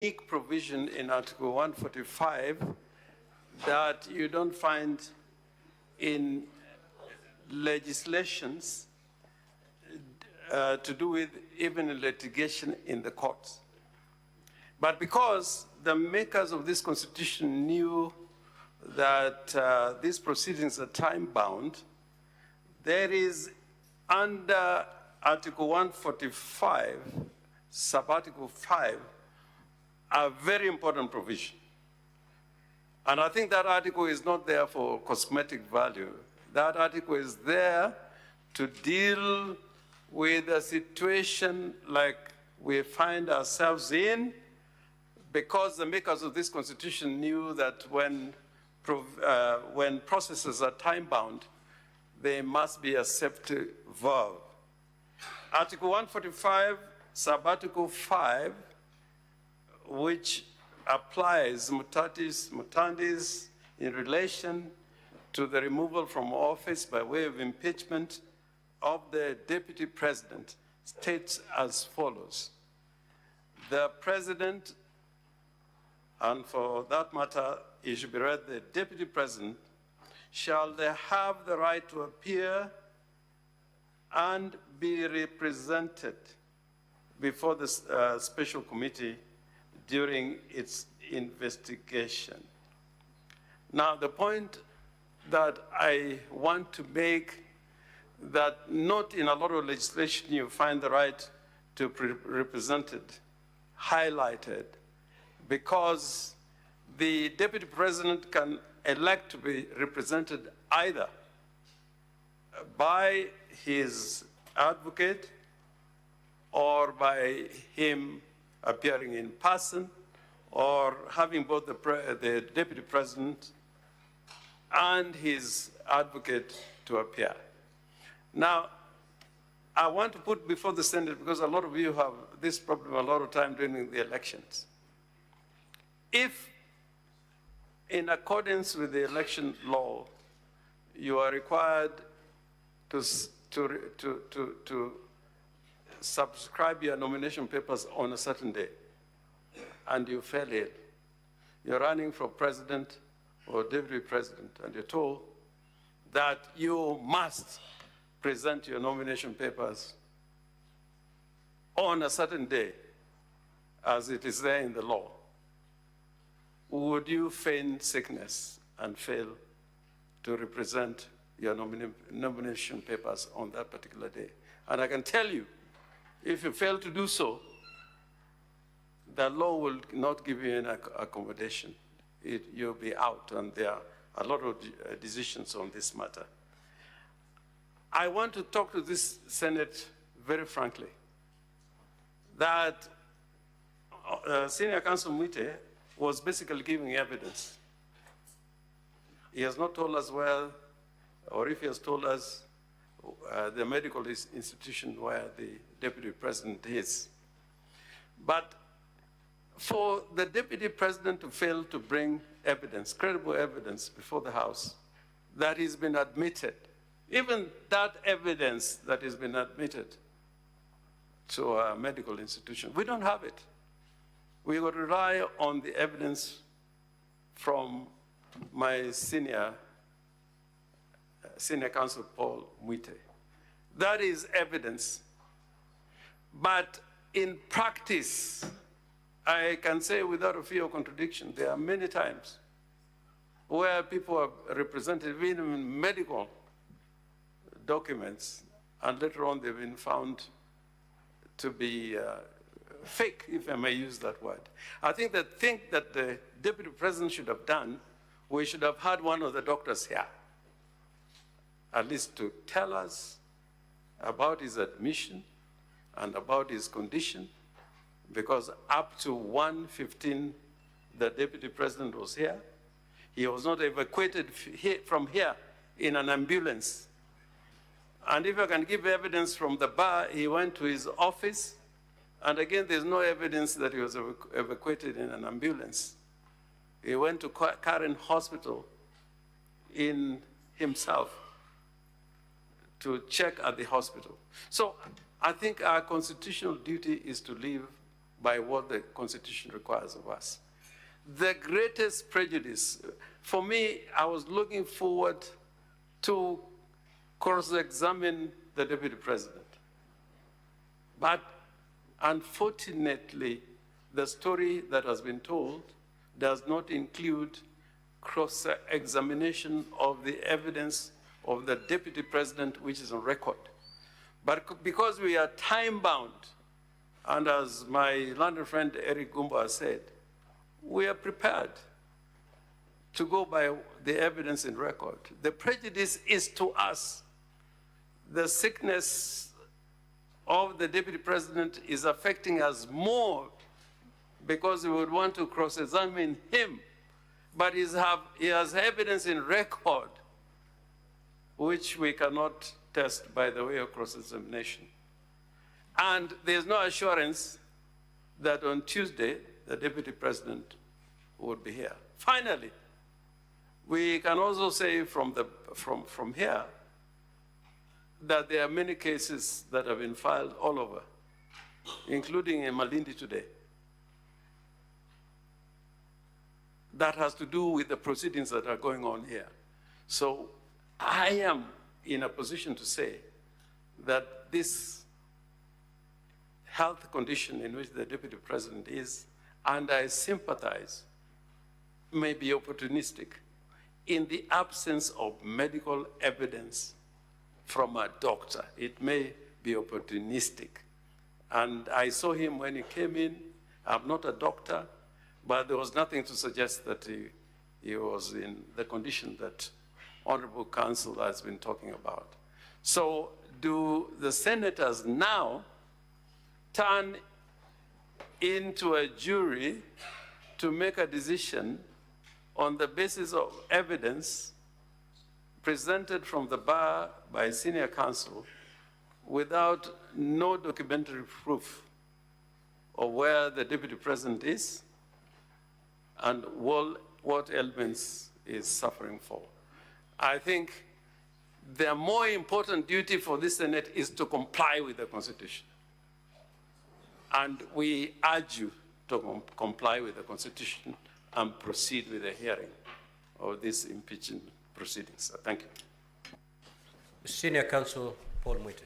unique provision in Article 145 that you don't find in legislations to do with even litigation in the courts. But because the makers of this constitution knew that these proceedings are time-bound, there is under Article 145, sub-article 5, a very important provision. And I think that article is not there for cosmetic value. That article is there to deal with a situation like we find ourselves in, because the makers of this constitution knew that when processes are time-bound, they must be a safety valve. Article 145, sub-article 5, which applies mutatis mutandis in relation to the removal from office by way of impeachment of the deputy president, states as follows. The president, and for that matter, it should be read, the deputy president, shall they have the right to appear and be represented before the special committee during its investigation. Now, the point that I want to make, that not in a lot of legislation you find the right to be represented highlighted, because the deputy president can elect to be represented either by his advocate or by him appearing in person, or having both the deputy president and his advocate to appear. Now, I want to put before the Senate, because a lot of you have this problem a lot of time during the elections. If, in accordance with the election law, you are required to subscribe your nomination papers on a certain day, and you fail it, you're running for president or deputy president, and you're told that you must present your nomination papers on a certain day, as it is there in the law, would you feign sickness and fail to represent your nomination papers on that particular day? And I can tell you, if you fail to do so, the law will not give you any accommodation. You'll be out, and there are a lot of decisions on this matter. I want to talk to this Senate very frankly, that Senior Counsel Mwite was basically giving evidence. He has not told us where, or if he has told us, the medical institution where the deputy president is. But for the deputy president to fail to bring evidence, credible evidence before the House that has been admitted, even that evidence that has been admitted to a medical institution, we don't have it. We will rely on the evidence from my senior counsel, Paul Mwite. That is evidence. But in practice, I can say without a fear of contradiction, there are many times where people are represented even in medical documents, and later on they've been found to be fake, if I may use that word. I think that the deputy president should have done, we should have had one of the doctors here, at least to tell us about his admission and about his condition, because up to 1:15, the deputy president was here. He was not evacuated from here in an ambulance. And if I can give evidence from the bar, he went to his office, and again, there's no evidence that he was evacuated in an ambulance. He went to Karen Hospital in himself to check at the hospital. So I think our constitutional duty is to leave by what the Constitution requires of us. The greatest prejudice, for me, I was looking forward to cross-examine the Deputy President. But unfortunately, the story that has been told does not include cross-examination of the evidence of the Deputy President, which is on record. But because we are time-bound, and as my London friend Eric Gumba said, we are prepared to go by the evidence in record. The prejudice is to us. The sickness of the Deputy President is affecting us more because we would want to cross-examine him, but he has evidence in record which we cannot test by the way of cross-examination. And there's no assurance that on Tuesday, the Deputy President would be here. Finally, we can also say from here that there are many cases that have been filed all over, including in Malindi today, that has to do with the proceedings that are going on here. So I am in a position to say that this health condition in which the Deputy President is, and I sympathize, may be opportunistic in the absence of medical evidence from a doctor. It may be opportunistic. And I saw him when he came in. I'm not a doctor, but there was nothing to suggest that he was in the condition that Honorable Counsel has been talking about. So do the senators now turn into a jury to make a decision on the basis of evidence presented from the bar by senior counsel without no documentary proof of where the Deputy President is and what ailments is suffering for? I think the more important duty for this Senate is to comply with the Constitution. And we urge you to comply with the Constitution and proceed with the hearing of these impeachment proceedings. Thank you. Senior Counsel Paul Mwite.